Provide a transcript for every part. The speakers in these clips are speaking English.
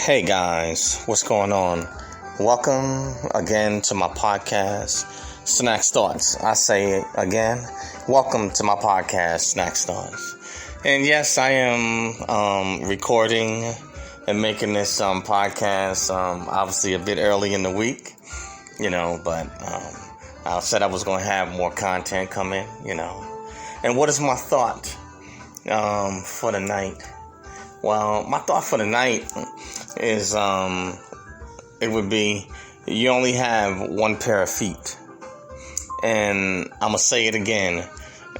Hey guys, what's going on? Welcome again to my podcast, Snacks Thoughts. I say it again, welcome to my podcast, Snacks Thoughts. And yes, I am recording and making this podcast obviously a bit early in the week, but I said I was going to have more content coming, And what is my thought for the night? Well, my thought for the night is it would be you only have one pair of feet. And I'm going to say it again.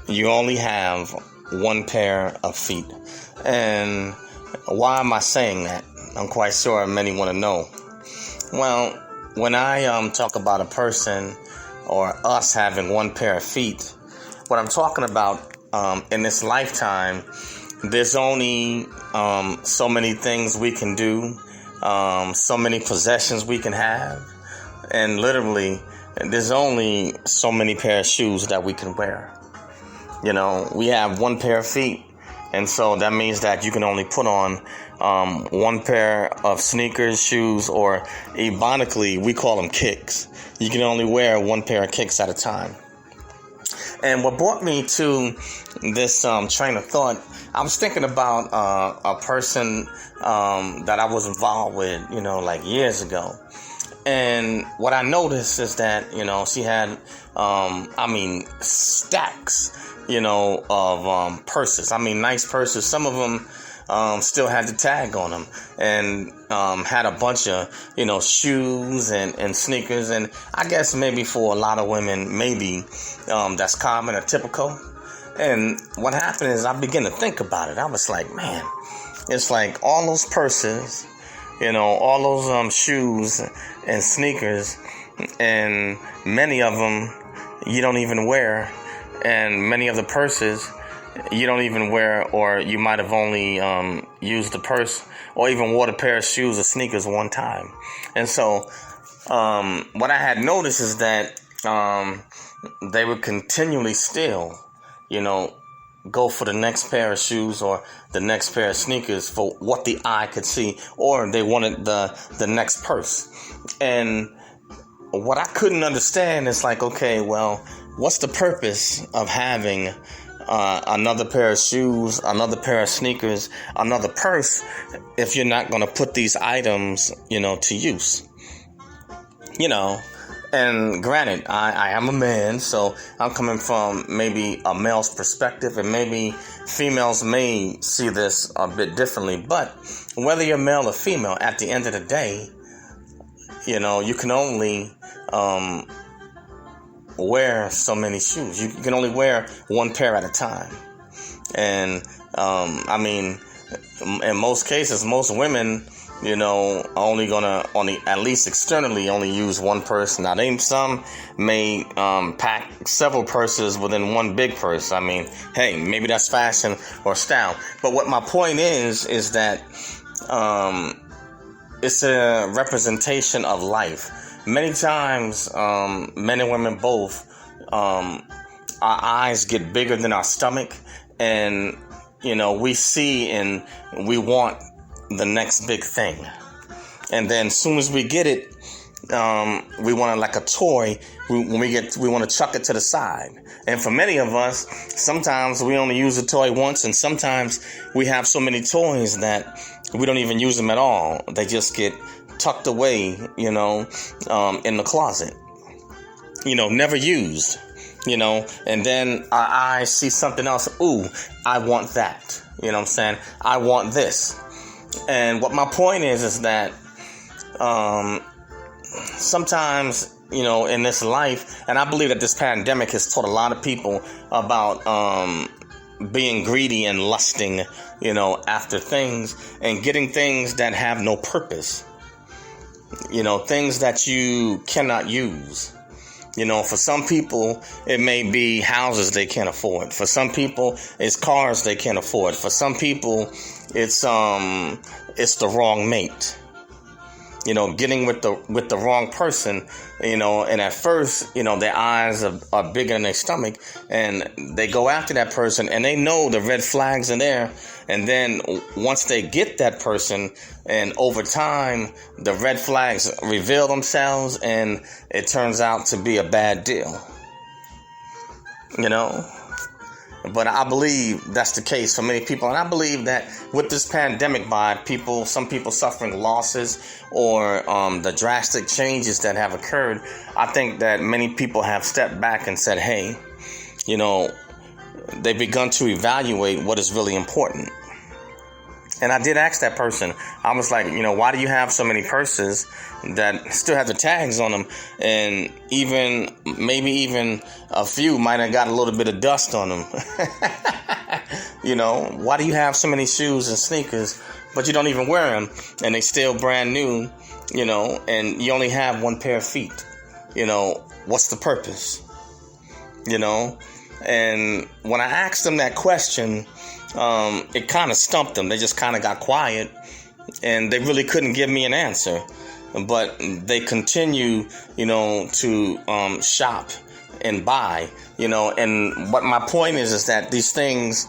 You only have one pair of feet. And why am I saying that? I'm quite sure many want to know. Well, when I talk about a person or us having one pair of feet, what I'm talking about in this lifetime, there's only so many things we can do, so many possessions we can have, and literally there's only so many pair of shoes that we can wear. We have one pair of feet, and so that means that you can only put on one pair of sneakers, shoes, or ironically, we call them kicks. You can only wear one pair of kicks at a time. And what brought me to this train of thought, I was thinking about a person that I was involved with, like years ago. And what I noticed is that, she had, stacks, of purses. Nice purses. Some of them still had the tag on them, and had a bunch of, shoes and sneakers. And I guess maybe for a lot of women, maybe that's common or typical. And what happened is I began to think about it. I was like, man, it's like all those purses, all those shoes and sneakers, and many of them you don't even wear, and many of the purses you don't even wear, or you might have only used the purse or even wore a pair of shoes or sneakers one time. And so what I had noticed is that they would continually still, go for the next pair of shoes or the next pair of sneakers for what the eye could see, or they wanted the next purse. And what I couldn't understand is like, okay, well, what's the purpose of having another pair of shoes, another pair of sneakers, another purse, if you're not going to put these items, to use? And granted, I am a man, so I'm coming from maybe a male's perspective, and maybe females may see this a bit differently. But whether you're male or female, at the end of the day, you can only wear so many shoes. You can only wear one pair at a time. And, in most cases, most women, are only at least externally, only use one purse. Now, some may pack several purses within one big purse. Hey, maybe that's fashion or style. But what my point is that it's a representation of life. Many times, men and women both, our eyes get bigger than our stomach, and, we see and we want the next big thing. And then as soon as we get it, we want it like a toy. We want to chuck it to the side. And for many of us, sometimes we only use a toy once, and sometimes we have so many toys that we don't even use them at all. They just get tucked away, in the closet, never used, and then our eyes see something else. Ooh, I want that. I want this. And what my point is that sometimes, in this life, and I believe that this pandemic has taught a lot of people about being greedy and lusting, after things and getting things that have no purpose. Things that you cannot use. For some people, it may be houses they can't afford. For some people, it's cars they can't afford. For some people, it's the wrong mate. getting with the wrong person, and at first, their eyes are bigger than their stomach, and they go after that person, and they know the red flags are there. And then once they get that person, and over time, the red flags reveal themselves, and it turns out to be a bad deal. But I believe that's the case for many people. And I believe that with this pandemic, some people suffering losses or the drastic changes that have occurred, I think that many people have stepped back and said, hey, they've begun to evaluate what is really important. And I did ask that person, I was like, why do you have so many purses that still have the tags on them? And maybe even a few might have got a little bit of dust on them. Why do you have so many shoes and sneakers, but you don't even wear them and they still brand new, and you only have one pair of feet? What's the purpose? And when I asked them that question, it kind of stumped them. They just kind of got quiet, and they really couldn't give me an answer. But they continue, to shop and buy, And what my point is that these things,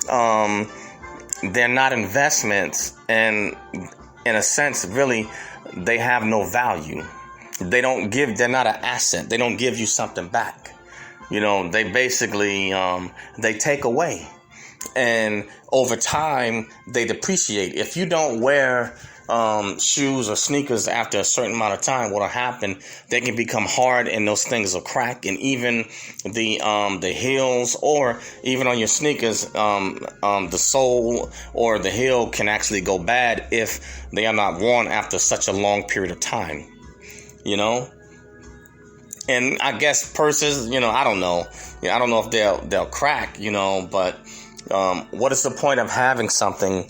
they're not investments, and in a sense, really, they have no value. They're not an asset. They don't give you something back. They basically, they take away. And over time, they depreciate. If you don't wear shoes or sneakers after a certain amount of time, what'll happen, they can become hard and those things will crack. And even the heels, or even on your sneakers, the sole or the heel can actually go bad if they are not worn after such a long period of time. And I guess purses, I don't know. I don't know if they'll crack, but what is the point of having something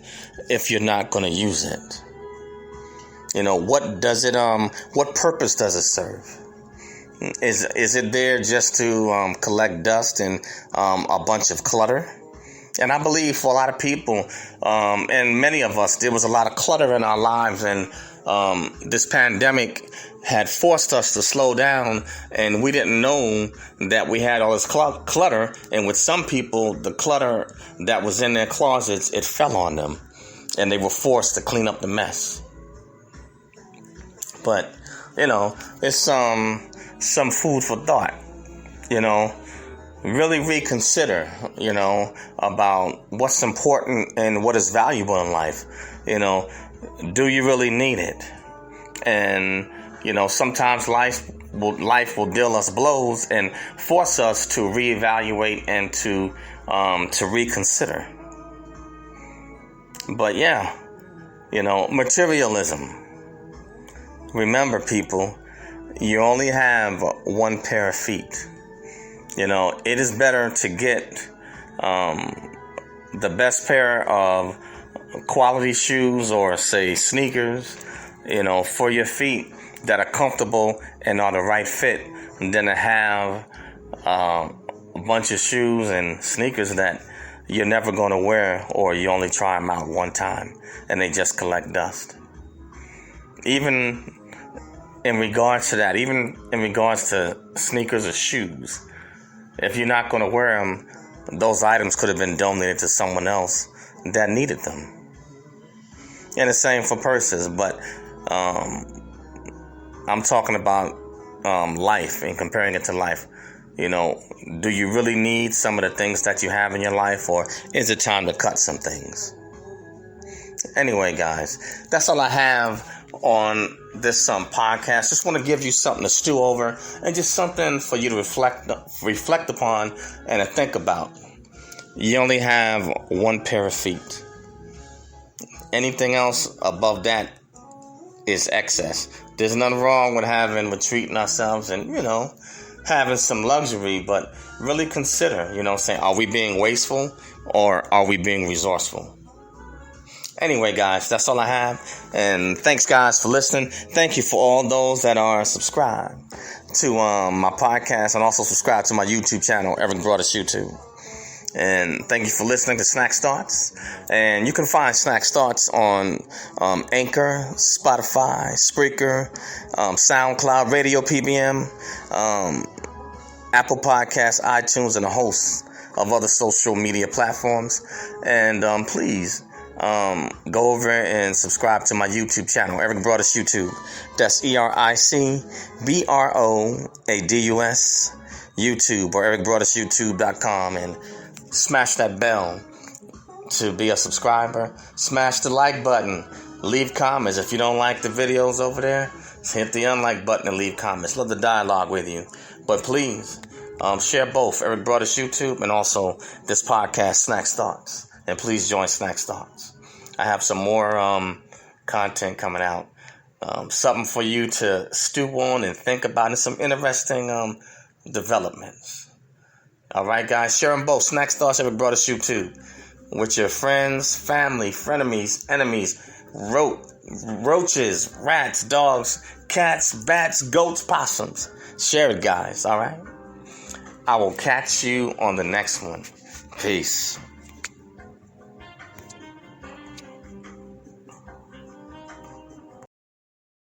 if you're not going to use it? What purpose does it serve? Is it there just to collect dust and a bunch of clutter? And I believe for a lot of people, and many of us, there was a lot of clutter in our lives, and this pandemic had forced us to slow down, and we didn't know that we had all this clutter. And with some people, the clutter that was in their closets, it fell on them, and they were forced to clean up the mess. But, it's some food for thought, really reconsider, about what's important and what is valuable in life. Do you really need it? And, sometimes life will deal us blows and force us to reevaluate and to reconsider. But materialism. Remember, people, you only have one pair of feet. It is better to get the best pair of quality shoes, or say sneakers, for your feet that are comfortable and are the right fit, than to have a bunch of shoes and sneakers that you're never going to wear, or you only try them out one time and they just collect dust. Even in regards to that, even in regards to sneakers or shoes, if you're not going to wear them, those items could have been donated to someone else that needed them. And the same for purses, but I'm talking about life and comparing it to life. Do you really need some of the things that you have in your life, or is it time to cut some things? Anyway, guys, that's all I have on this podcast. Just want to give you something to stew over, and just something for you to reflect upon and to think about. You only have one pair of feet. Anything else above that is excess. There's nothing wrong with treating ourselves and, having some luxury, but really consider, saying, are we being wasteful or are we being resourceful? Anyway, guys, that's all I have. And thanks, guys, for listening. Thank you for all those that are subscribed to my podcast, and also subscribe to my YouTube channel, Eric Broadus YouTube. And thank you for listening to Snack Starts. And you can find Snack Starts on Anchor, Spotify, Spreaker, SoundCloud, Radio PBM, Apple Podcasts, iTunes, and a host of other social media platforms. And please go over and subscribe to my YouTube channel, Eric Broadus YouTube. That's EricBroadus YouTube, or ericbroadusyoutube.com, and smash that bell to be a subscriber. Smash the like button. Leave comments. If you don't like the videos over there, hit the unlike button and leave comments. Love the dialogue with you. But please, share both Eric Broadus YouTube and also this podcast, Snack Starts. And please join Snack Starts. I have some more content coming out. Something for you to stew on and think about, and some interesting developments. All right, guys, share them both. Snack Starts, Eric Broadus YouTube, with your friends, family, frenemies, enemies, roaches, rats, dogs, cats, bats, goats, possums. Share it, guys. All right. I will catch you on the next one. Peace.